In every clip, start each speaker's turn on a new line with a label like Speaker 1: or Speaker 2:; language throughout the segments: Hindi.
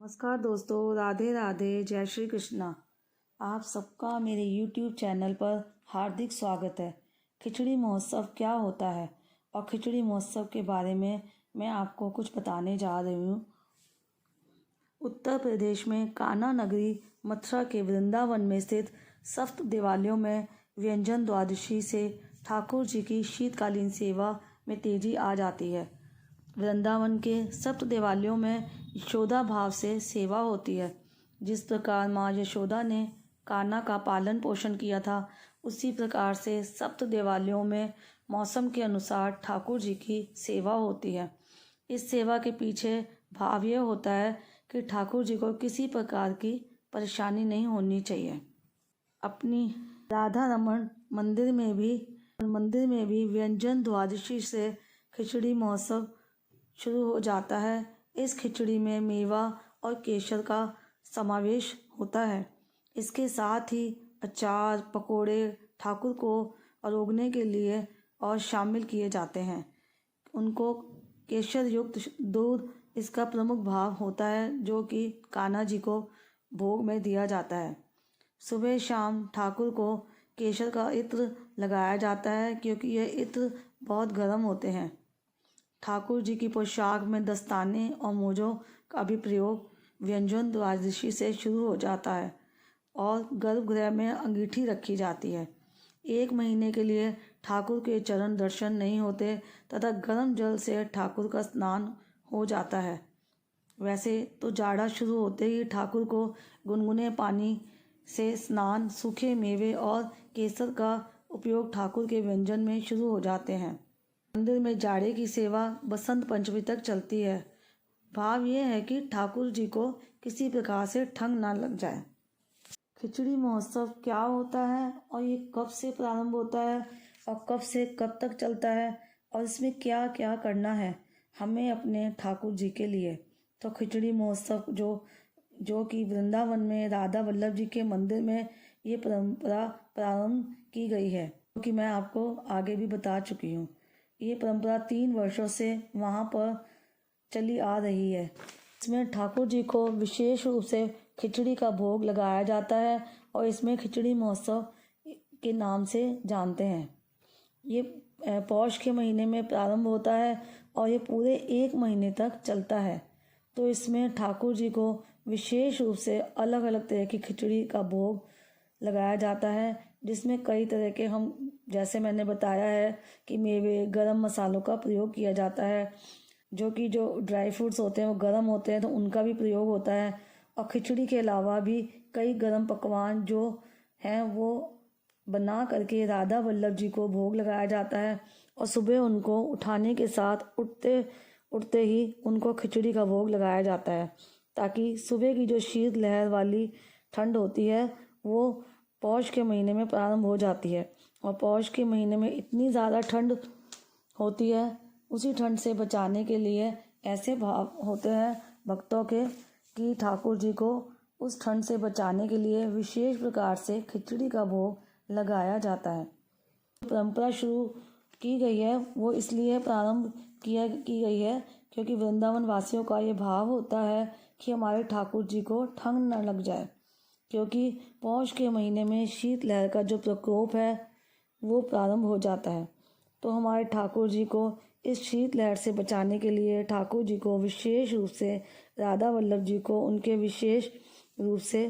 Speaker 1: नमस्कार दोस्तों, राधे राधे, जय श्री कृष्णा। आप सबका मेरे YouTube चैनल पर हार्दिक स्वागत है। खिचड़ी महोत्सव क्या होता है और खिचड़ी महोत्सव के बारे में मैं आपको कुछ बताने जा रही हूँ। उत्तर प्रदेश में कान्हा नगरी मथुरा के वृंदावन में स्थित सप्त देवालयों में व्यंजन द्वादशी से ठाकुर जी की शीतकालीन सेवा में तेजी आ जाती है। वृंदावन के सप्त देवालयों में यशोदा भाव से सेवा होती है। जिस प्रकार माँ यशोदा ने कान्हा का पालन पोषण किया था, उसी प्रकार से सप्त देवालयों में मौसम के अनुसार ठाकुर जी की सेवा होती है। इस सेवा के पीछे भाव यह होता है कि ठाकुर जी को किसी प्रकार की परेशानी नहीं होनी चाहिए। अपनी राधा रमन मंदिर में भी व्यंजन द्वादशी से खिचड़ी महोत्सव शुरू हो जाता है। इस खिचड़ी में मेवा और केसर का समावेश होता है। इसके साथ ही अचार, पकोड़े ठाकुर को अरोगने के लिए और शामिल किए जाते हैं। उनको केसर युक्त दूध इसका प्रमुख भाव होता है, जो कि कान्हा जी को भोग में दिया जाता है। सुबह शाम ठाकुर को केसर का इत्र लगाया जाता है, क्योंकि यह इत्र बहुत गर्म होते हैं। ठाकुर जी की पोशाक में दस्ताने और मोजों का भी प्रयोग व्यंजन द्वादशी से शुरू हो जाता है और गर्भगृह में अंगीठी रखी जाती है। 1 महीने के लिए ठाकुर के चरण दर्शन नहीं होते तथा गर्म जल से ठाकुर का स्नान हो जाता है। वैसे तो जाड़ा शुरू होते ही ठाकुर को गुनगुने पानी से स्नान, सूखे मेवे और केसर का उपयोग ठाकुर के व्यंजन में शुरू हो जाते हैं। मंदिर में जाड़े की सेवा बसंत पंचमी तक चलती है। भाव यह है कि ठाकुर जी को किसी प्रकार से ठंड ना लग जाए। खिचड़ी महोत्सव क्या होता है और ये कब से प्रारंभ होता है और कब से कब तक चलता है और इसमें क्या क्या करना है हमें अपने ठाकुर जी के लिए। तो खिचड़ी महोत्सव जो कि वृंदावन में राधा वल्लभ जी के मंदिर में ये परंपरा प्रारंभ की गई है, क्योंकि मैं आपको आगे भी बता चुकी हूँ। ये परंपरा 3 वर्षों से वहाँ पर चली आ रही है। इसमें ठाकुर जी को विशेष रूप से खिचड़ी का भोग लगाया जाता है और इसमें खिचड़ी महोत्सव के नाम से जानते हैं। ये पौष के महीने में प्रारंभ होता है और ये पूरे 1 महीने तक चलता है। तो इसमें ठाकुर जी को विशेष रूप से अलग अलग तरह की खिचड़ी का भोग लगाया जाता है, जिसमें कई तरह के जैसे मैंने बताया है कि मेवे, गरम मसालों का प्रयोग किया जाता है, जो ड्राई फ्रूट्स होते हैं वो गरम होते हैं, तो उनका भी प्रयोग होता है। और खिचड़ी के अलावा भी कई गरम पकवान जो हैं वो बना करके राधा वल्लभ जी को भोग लगाया जाता है और सुबह उनको उठाने के साथ उठते ही उनको खिचड़ी का भोग लगाया जाता है, ताकि सुबह की जो शीत लहर वाली ठंड होती है वो पौष के महीने में प्रारंभ हो जाती है। और पौष के महीने में इतनी ज़्यादा ठंड होती है, उसी ठंड से बचाने के लिए ऐसे भाव होते हैं भक्तों के कि ठाकुर जी को उस ठंड से बचाने के लिए विशेष प्रकार से खिचड़ी का भोग लगाया जाता है। परंपरा शुरू की गई है वो इसलिए प्रारंभ की गई है क्योंकि वृंदावन वासियों का ये भाव होता है कि हमारे ठाकुर जी को ठंड न लग जाए, क्योंकि पौष के महीने में शीत लहर का जो प्रकोप है वो प्रारंभ हो जाता है। तो हमारे ठाकुर जी को इस शीत लहर से बचाने के लिए ठाकुर जी को विशेष रूप से राधा वल्लभ जी को उनके विशेष रूप से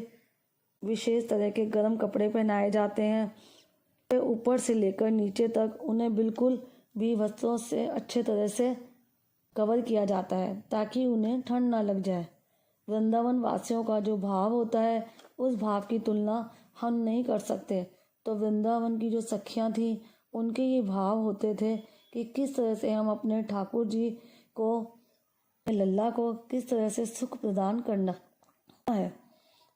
Speaker 1: विशेष तरह के गर्म कपड़े पहनाए जाते हैं। ऊपर से लेकर नीचे तक उन्हें बिल्कुल भी वस्त्रों से अच्छे तरह से कवर किया जाता है, ताकि उन्हें ठंड ना लग जाए। वृंदावन वासियों का जो भाव होता है उस भाव की तुलना हम नहीं कर सकते। तो वृंदावन की जो सखियाँ थीं उनके ये भाव होते थे कि किस तरह से हम अपने ठाकुर जी को, लल्ला को किस तरह से सुख प्रदान करना है।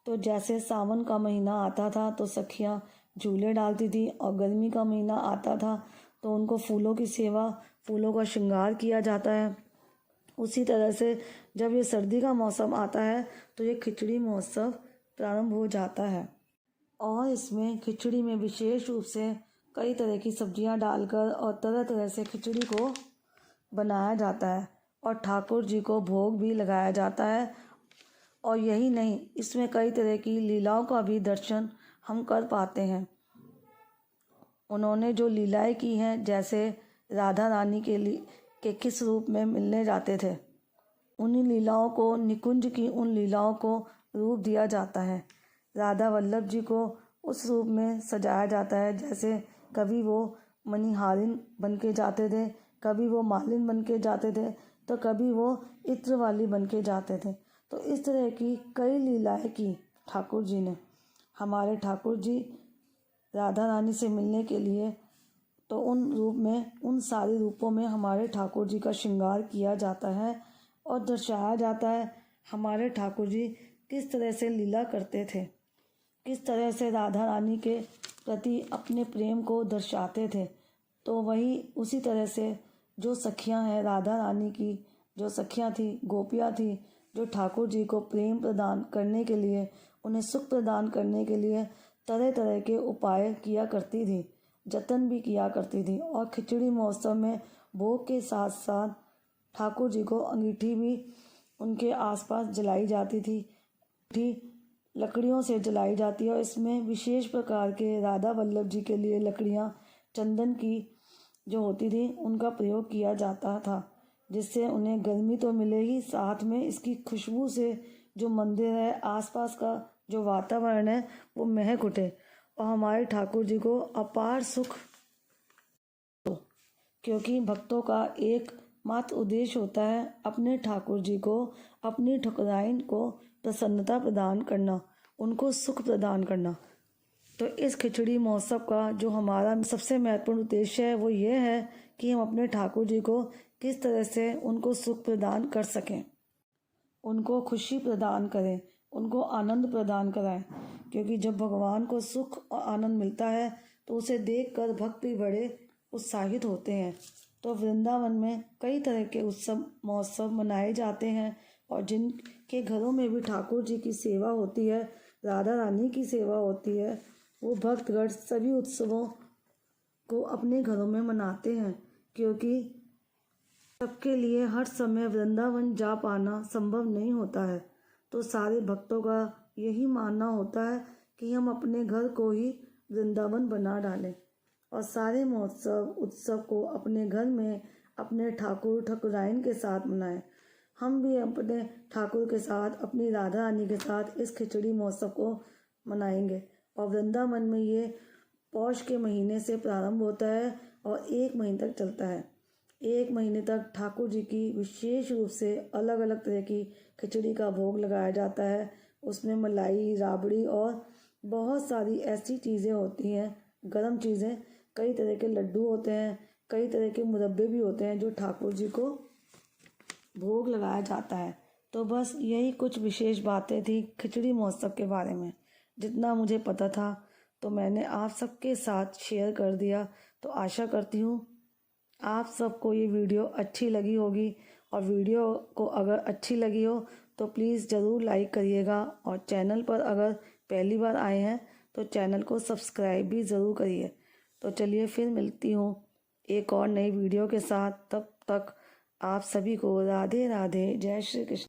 Speaker 1: तो जैसे सावन का महीना आता था तो सखियाँ झूले डालती थी, और गर्मी का महीना आता था तो उनको फूलों की सेवा, फूलों का श्रृंगार किया जाता है। उसी तरह से जब ये सर्दी का मौसम आता है तो ये खिचड़ी महोत्सव प्रारंभ हो जाता है। और इसमें खिचड़ी में विशेष रूप से कई तरह की सब्जियां डालकर और तरह तरह से खिचड़ी को बनाया जाता है और ठाकुर जी को भोग भी लगाया जाता है। और यही नहीं, इसमें कई तरह की लीलाओं का भी दर्शन हम कर पाते हैं। उन्होंने जो लीलाएं की हैं, जैसे राधा रानी के किस रूप में मिलने जाते थे, उन्हीं लीलाओं को, निकुंज की उन लीलाओं को रूप दिया जाता है। राधा वल्लभ जी को उस रूप में सजाया जाता है, जैसे कभी वो मणिहारिन बन के जाते थे, कभी वो मालिन बन के जाते थे, तो कभी वो इत्र वाली बन के जाते थे। तो इस तरह की कई लीलाएं की ठाकुर जी ने। हमारे ठाकुर जी राधा रानी से मिलने के लिए तो उन रूप में, उन सारे रूपों में हमारे ठाकुर जी का श्रृंगार किया जाता है और दर्शाया जाता है हमारे ठाकुर जी किस तरह से लीला करते थे, किस तरह से राधा रानी के प्रति अपने प्रेम को दर्शाते थे। तो वही उसी तरह से जो सखियां हैं राधा रानी की, जो सखियां थी, गोपियां थी, जो ठाकुर जी को प्रेम प्रदान करने के लिए, उन्हें सुख प्रदान करने के लिए तरह तरह के उपाय किया करती थी, जतन भी किया करती थी। और खिचड़ी महोत्सव में भोग के साथ साथ ठाकुर जी को अंगीठी भी उनके आसपास जलाई जाती थी। अंगीठी लकड़ियों से जलाई जाती है और इसमें विशेष प्रकार के राधा वल्लभ जी के लिए लकड़ियाँ चंदन की जो होती थी उनका प्रयोग किया जाता था, जिससे उन्हें गर्मी तो मिले ही, साथ में इसकी खुशबू से जो मंदिर है, आसपास का जो वातावरण है, वो महक उठे और हमारे ठाकुर जी को अपार सुख। क्योंकि भक्तों का एक मात्र उद्देश्य होता है अपने ठाकुर जी को, अपनी ठकुराइन को प्रसन्नता प्रदान करना, उनको सुख प्रदान करना। तो इस खिचड़ी महोत्सव का जो हमारा सबसे महत्वपूर्ण उद्देश्य है वो ये है कि हम अपने ठाकुर जी को किस तरह से उनको सुख प्रदान कर सकें, उनको खुशी प्रदान करें, उनको आनंद प्रदान कराएं। क्योंकि जब भगवान को सुख और आनंद मिलता है तो उसे देखकर भक्त भी बड़े उत्साहित होते हैं। तो वृंदावन में कई तरह के उत्सव महोत्सव मनाए जाते हैं और जिनके घरों में भी ठाकुर जी की सेवा होती है, राधा रानी की सेवा होती है, वो भक्तगण सभी उत्सवों को अपने घरों में मनाते हैं। क्योंकि सबके लिए हर समय वृंदावन जा पाना संभव नहीं होता है, तो सारे भक्तों का यही मानना होता है कि हम अपने घर को ही वृंदावन बना डालें और सारे महोत्सव उत्सव को अपने घर में अपने ठाकुर ठाकुराइन के साथ मनाएं। हम भी अपने ठाकुर के साथ, अपनी राधा रानी के साथ इस खिचड़ी महोत्सव को मनाएंगे। और वृंदावन में ये पौष के महीने से प्रारंभ होता है और 1 महीने तक चलता है। 1 महीने तक ठाकुर जी की विशेष रूप से अलग अलग तरह की खिचड़ी का भोग लगाया जाता है। उसमें मलाई, राबड़ी और बहुत सारी ऐसी चीज़ें होती हैं, गर्म चीज़ें, कई तरह के लड्डू होते हैं, कई तरह के मुरब्बे भी होते हैं जो ठाकुर जी को भोग लगाया जाता है। तो बस यही कुछ विशेष बातें थी खिचड़ी महोत्सव के बारे में। जितना मुझे पता था तो मैंने आप सबके साथ शेयर कर दिया। तो आशा करती हूँ आप सबको ये वीडियो अच्छी लगी होगी, और वीडियो को अगर अच्छी लगी हो तो प्लीज़ ज़रूर लाइक करिएगा, और चैनल पर अगर पहली बार आए हैं तो चैनल को सब्सक्राइब भी ज़रूर करिए। तो चलिए फिर मिलती हूँ एक और नई वीडियो के साथ। तब तक आप सभी को राधे राधे, जय श्री कृष्ण।